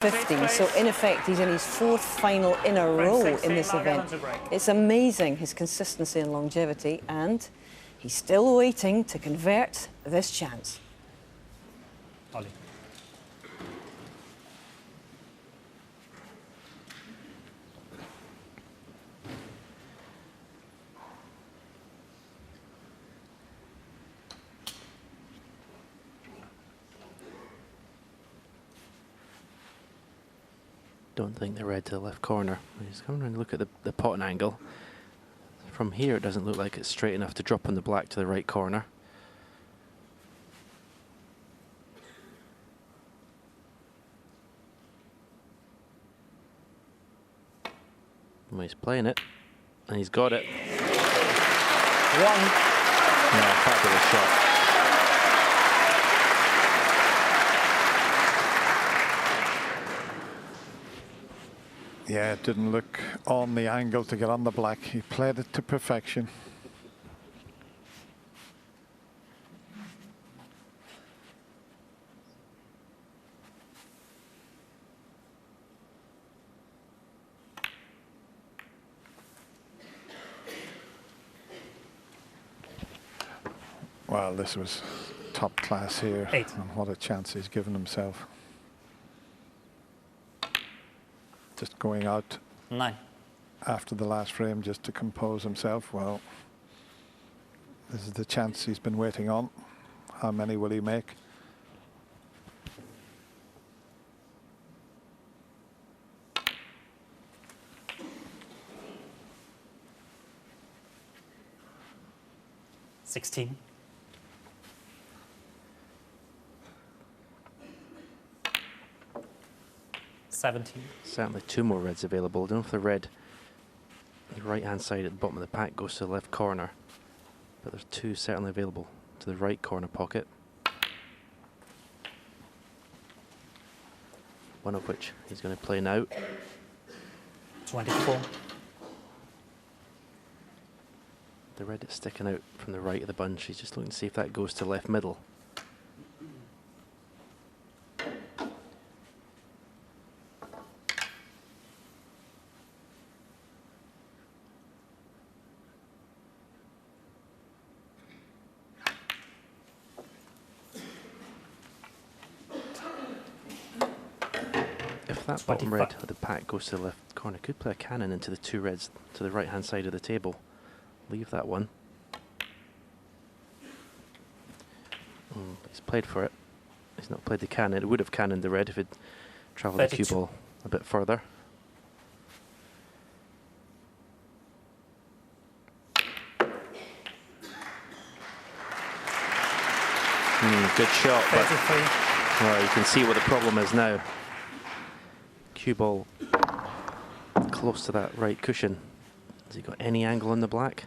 50, so in effect he's in his fourth final in a row in this event. It's amazing, his consistency and longevity, and he's still waiting to convert this chance. Ollie. Don't think the red to the left corner. Just come around and look at the potting angle. From here it doesn't look like it's straight enough to drop on the black to the right corner. Well, he's playing it, and he's got it. One. Yeah, fabulous shot. Yeah, it didn't look on the angle to get on the black. He played it to perfection. Well, this was top class here. 8. And what a chance he's given himself. Just going out 9. after the last frame just to compose himself. Well, this is the chance he's been waiting on. How many will he make? $16. 17. Certainly two more reds available. I don't know if the red, the right hand side at the bottom of the pack goes to the left corner, but there's two certainly available to the right corner pocket. One of which he's going to play now. 24. The red is sticking out from the right of the bunch. He's just looking to see if that goes to left middle. If that bottom red of the pack goes to the left corner, could play a cannon into the two reds to the right hand side of the table. Leave that one. He's played for it. He's not played the cannon. It would have cannoned the red if it travelled the cue ball a bit further. Good shot, but well, you can see what the problem is now. Cue ball close to that right cushion. Has he got any angle on the black?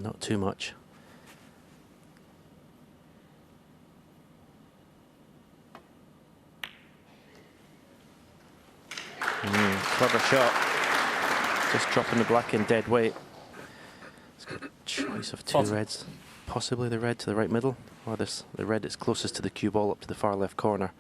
Not too much. Clever shot. Just dropping the black in dead weight. It's got a choice of two reds. Possibly the red to the right middle, or the red that's closest to the cue ball up to the far left corner.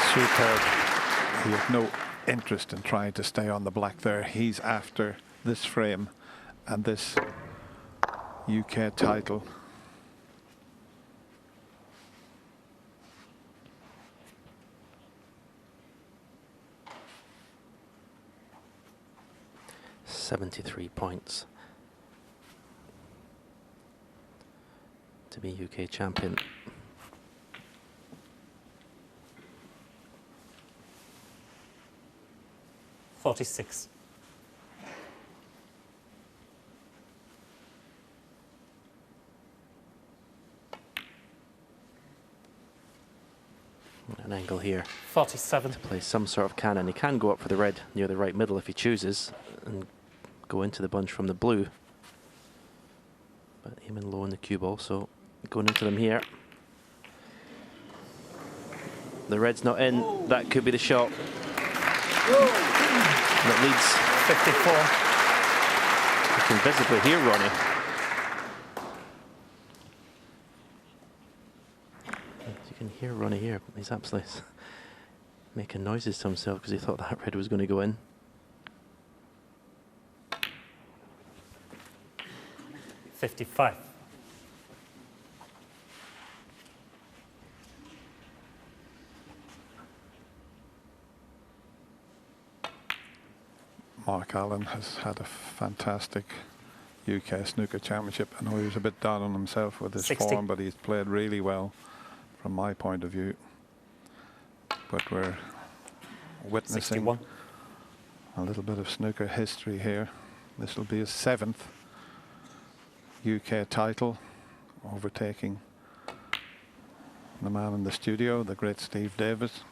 Superb. He had no interest in trying to stay on the black there. He's after this frame and this UK title. $73 points to be UK champion. $46. An angle here 47. to play some sort of cannon. He can go up for the red near the right middle if he chooses and go into the bunch from the blue. But aiming low on the cue ball, so going into them here. The red's not in. That could be the shot. That leads 54. You can visibly hear Ronnie. You can hear Ronnie here. He's absolutely making noises to himself because he thought that red was going to go in. $55. Mark Allen has had a fantastic UK Snooker Championship. I know he was a bit down on himself with his 60. form, but he's played really well from my point of view. But we're witnessing 61. a little bit of snooker history here. This will be his 7th UK title, overtaking the man in the studio, the great Steve Davis.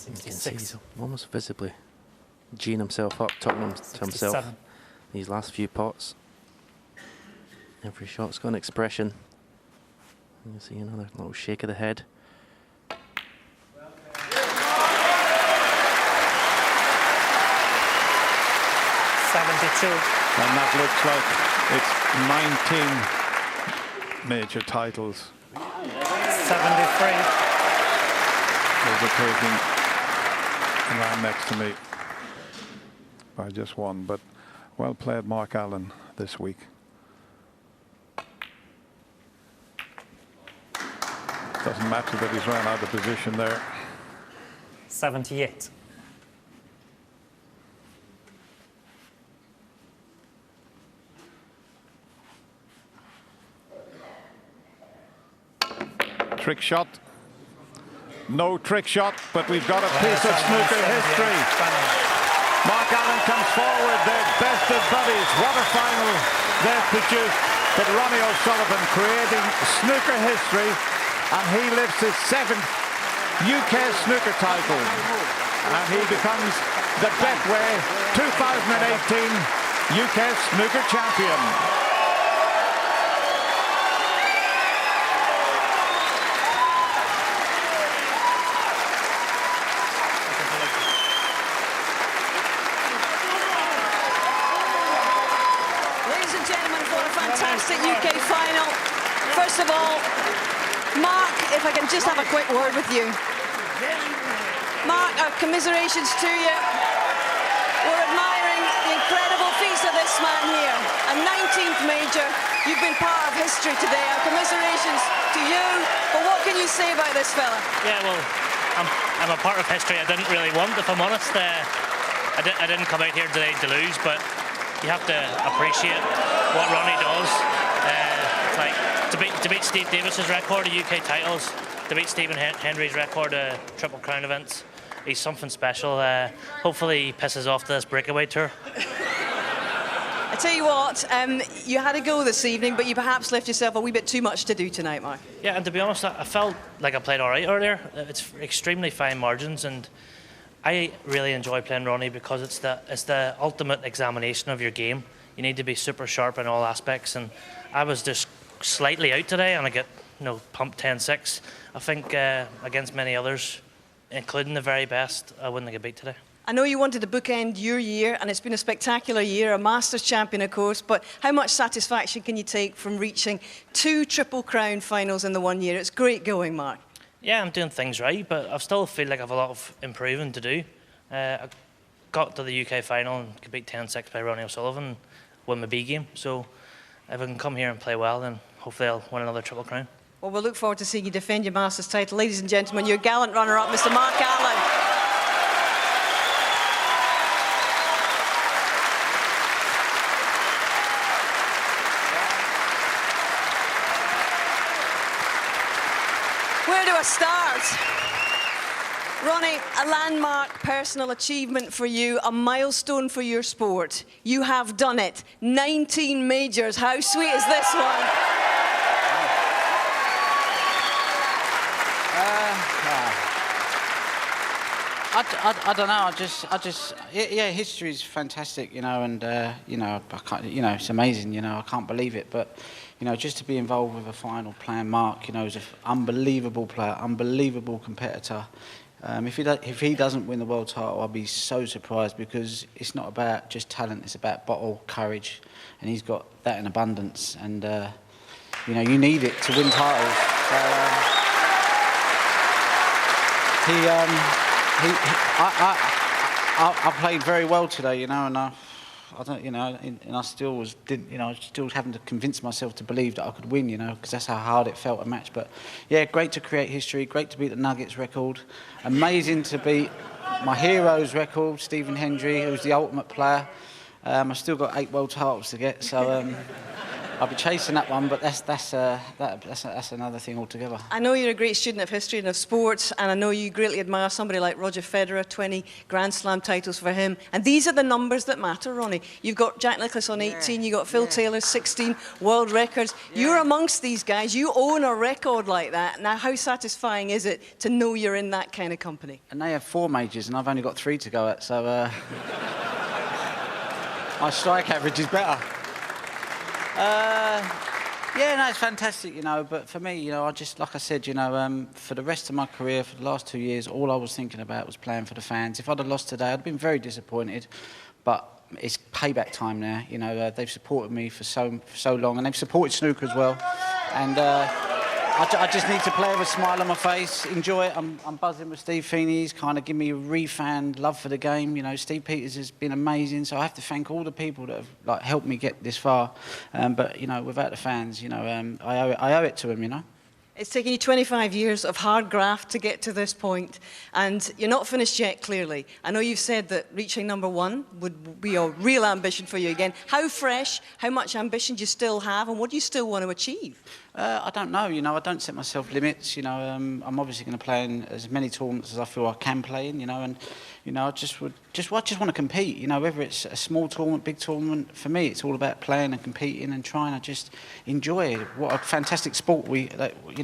You can see 66. he's almost visibly geeing himself up, talking to himself 67. these last few pots. Every shot's got an expression. You see another little shake of the head. And that looks like it's 19 major titles 73. overtaking the man next to me by just one. But well played, Mark Allen, this week. Doesn't matter that he's run out of position there. 78. Trick shot. No trick shot, but we've got a piece of snooker history. Mark Allen comes forward, their best of buddies. What a final they've produced. But Ronnie O'Sullivan creating snooker history, and he lifts his 7th UK snooker title. And he becomes the Betway 2018 UK snooker champion. Ladies and gentlemen, what a fantastic UK final. First of all, Mark, if I can just have a quick word with you. Mark, our commiserations to you. We're admiring the incredible feats of this man here. A 19th major. You've been part of history today. Our commiserations to you. But what can you say about this fella? Yeah, well, I'm a part of history I didn't really want, if I'm honest. I didn't come out here today to lose, but you have to appreciate what Ronnie does. It's like to beat Steve Davis's record of UK titles, to beat Stephen Hendry's record of Triple Crown events. He's something special. Hopefully he pisses off to this breakaway tour. I tell you what, you had a go this evening, but you perhaps left yourself a wee bit too much to do tonight, Mark. Yeah, and to be honest, I felt like I played all right earlier. It's extremely fine margins, and I really enjoy playing Ronnie because it's the ultimate examination of your game. You need to be super sharp in all aspects, and I was just slightly out today, and I get pumped 10-6. I think against many others, including the very best, I wouldn't get beat today. I know you wanted to bookend your year, and it's been a spectacular year, a Masters champion, of course, but how much satisfaction can you take from reaching 2 Triple Crown finals in the 1 year? It's great going, Mark. Yeah, I'm doing things right, but I still feel like I have a lot of improving to do. I got to the UK final and could beat 10-6 by Ronnie O'Sullivan and win my B game. So if I can come here and play well, then hopefully I'll win another Triple Crown. Well, we'll look forward to seeing you defend your Masters title. Ladies and gentlemen, your gallant runner-up, Mr. Mark Allen. Where do I start? Ronnie, a landmark personal achievement for you, a milestone for your sport. You have done it. 19 majors. How sweet is this one? I don't know. Yeah, history is fantastic, you know, and you know, I can't, you know, it's amazing, you know, I can't believe it, but you know, just to be involved with a final, playing Mark, you know, is an unbelievable player, unbelievable competitor. If he doesn't win the world title, I'll be so surprised, because it's not about just talent; it's about bottle, courage, and he's got that in abundance. And you know, you need it to win titles. So, I played very well today, you know, and I don't, you know, and I still didn't, you know, I was still having to convince myself to believe that I could win, you know, because that's how hard it felt a match. But yeah, great to create history, great to beat the Nuggets record, amazing to beat my hero's record, Stephen Hendry, who's the ultimate player. I've still got 8 world titles to get, so I'll be chasing that one, but that's another thing altogether. I know you're a great student of history and of sports, and I know you greatly admire somebody like Roger Federer, 20 Grand Slam titles for him. And these are the numbers that matter, Ronnie. You've got Jack Nicklaus on 18, you've got Phil Taylor, 16 world records. You're amongst these guys. You own a record like that. Now, how satisfying is it to know you're in that kind of company? And they have 4 majors, and I've only got 3 to go at, so my strike average is better. Yeah, no, it's fantastic, you know, but for me, you know, I just, like I said, you know, for the rest of my career, for the last 2 years, all I was thinking about was playing for the fans. If I'd have lost today, I'd have been very disappointed, but it's payback time now, you know, they've supported me for so long, and they've supported snooker as well, and I just need to play with a smile on my face, enjoy it. I'm buzzing with Steve Feeney. He's kind of given me a refan love for the game. You know, Steve Peters has been amazing, so I have to thank all the people that have like helped me get this far. But you know, without the fans, you know, I owe it to them. You know. It's taken you 25 years of hard graft to get to this point, and you're not finished yet, clearly. I know you've said that reaching #1 would be a real ambition for you again. How fresh, how much ambition do you still have, and what do you still want to achieve? I don't know, you know, I don't set myself limits, you know, I'm obviously going to play in as many tournaments as I feel I can play in, you know, and, you know, I just want to compete, you know, whether it's a small tournament, big tournament, for me it's all about playing and competing and trying to just enjoy it. What a fantastic sport you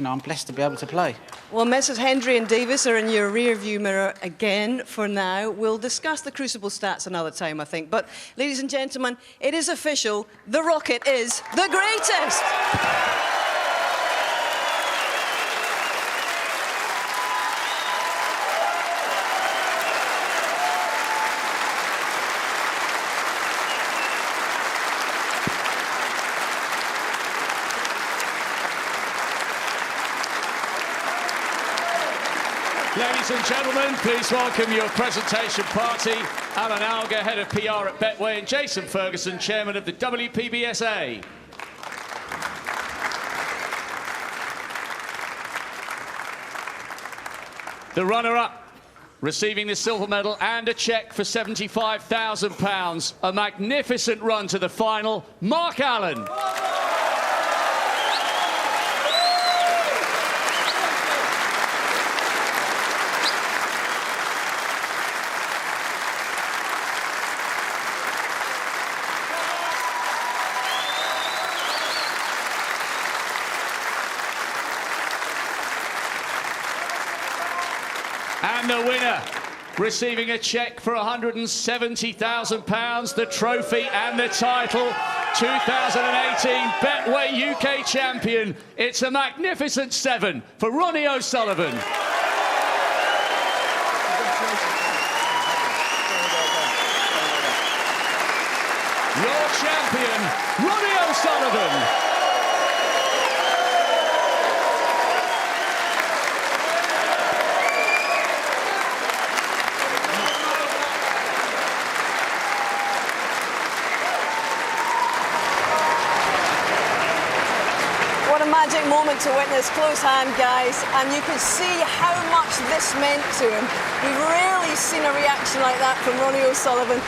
know, I'm blessed to be able to play. Well, Messrs Hendry and Davis are in your rear view mirror again for now. We'll discuss the Crucible stats another time, I think, but ladies and gentlemen, it is official, the Rocket is the greatest! Ladies and gentlemen, please welcome your presentation party, Alan Alger, Head of PR at Betway, and Jason Ferguson, Chairman of the WPBSA. The runner-up, receiving the silver medal and a cheque for £75,000. A magnificent run to the final, Mark Allen. And the winner, receiving a cheque for £170,000, the trophy and the title, 2018 Betway UK champion. It's a magnificent 7 for Ronnie O'Sullivan. Your champion, Ronnie O'Sullivan. What a magic moment to witness, close hand, guys, and you can see how much this meant to him. We've rarely seen a reaction like that from Ronnie O'Sullivan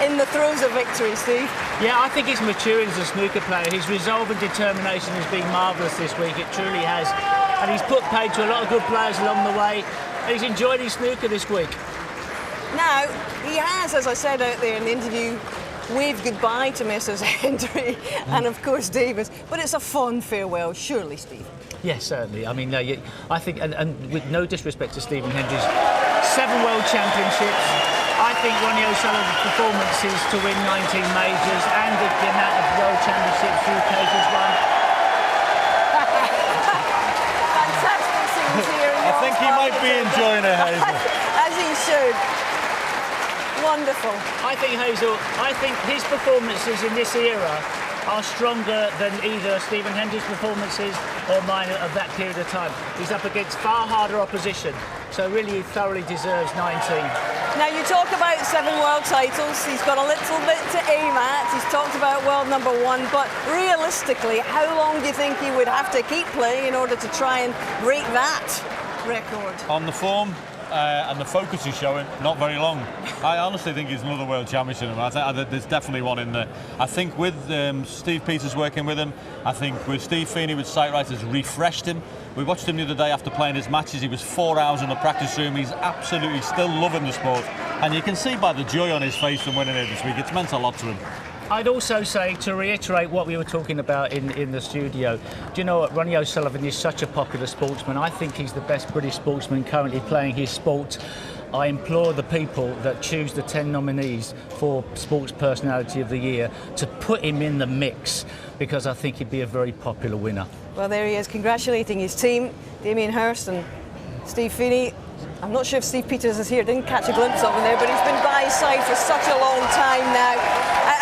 in the throes of victory, Steve. Yeah, I think he's maturing as a snooker player. His resolve and determination has been marvellous this week, it truly has. And he's put paid to a lot of good players along the way, and he's enjoyed his snooker this week. Now, he has, as I said out there in the interview, waved goodbye to Messrs Hendry and, of course, Davis. But it's a fond farewell, surely, Steve? Yes, certainly. I mean, I think, and with no disrespect to Stephen Hendry's 7 World Championships. I think Ronnie O'Sullivan's performances to win 19 majors and the amount of World Championships UK has won. Fantastic scenes here. I think he might be enjoying it, Hazel. As he should. Wonderful. I think his performances in this era are stronger than either Stephen Hendry's performances or mine of that period of time. He's up against far harder opposition, so really he thoroughly deserves 19. Now you talk about 7 world titles, he's got a little bit to aim at, he's talked about world #1, but realistically, how long do you think he would have to keep playing in order to try and break that record? On the form and the focus he's showing, not very long. I honestly think he's another world championship. I think there's definitely one in there. I think with Steve Peters working with him, I think with Steve Feeney with Sightright has refreshed him. We watched him the other day after playing his matches. He was 4 hours in the practice room. He's absolutely still loving the sport. And you can see by the joy on his face from winning it this week, it's meant a lot to him. I'd also say, to reiterate what we were talking about in the studio, do you know what, Ronnie O'Sullivan is such a popular sportsman. I think he's the best British sportsman currently playing his sport. I implore the people that choose the 10 nominees for Sports Personality of the Year to put him in the mix, because I think he'd be a very popular winner. Well, there he is, congratulating his team, Damien Hirst and Steve Feeney. I'm not sure if Steve Peters is here, didn't catch a glimpse of him there, but he's been by his side for such a long time now.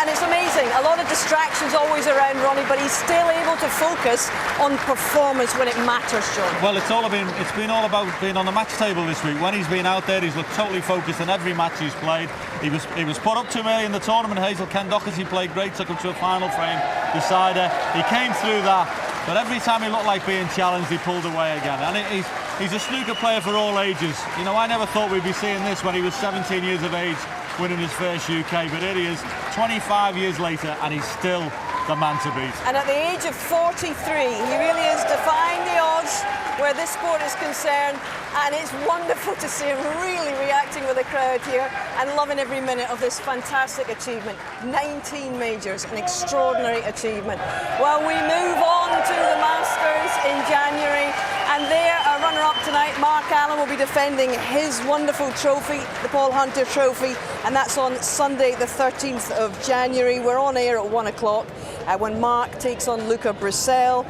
And it's amazing, a lot of distractions always around Ronnie, but he's still able to focus on performance when it matters, John. Well, it's been all about being on the match table this week. When he's been out there, he's looked totally focused in every match he's played. He was put up too early in the tournament, Hazel. Ken Doherty played great, took him to a final frame decider. He came through that, but every time he looked like being challenged, he pulled away again. And he's a snooker player for all ages. You know, I never thought we'd be seeing this when he was 17 years of age, winning his first UK, but here he is 25 years later and he's still the man to beat. And at the age of 43, he really is defying the odds where this sport is concerned, and it's wonderful to see him really reacting with the crowd here and loving every minute of this fantastic achievement. 19 majors, an extraordinary achievement. Well, we move on to the Masters in January, and there, our runner-up tonight, Mark Allen, will be defending his wonderful trophy, the Paul Hunter Trophy, and that's on Sunday the 13th of January. We're on air at 1 o'clock when Mark takes on Luca Brissell.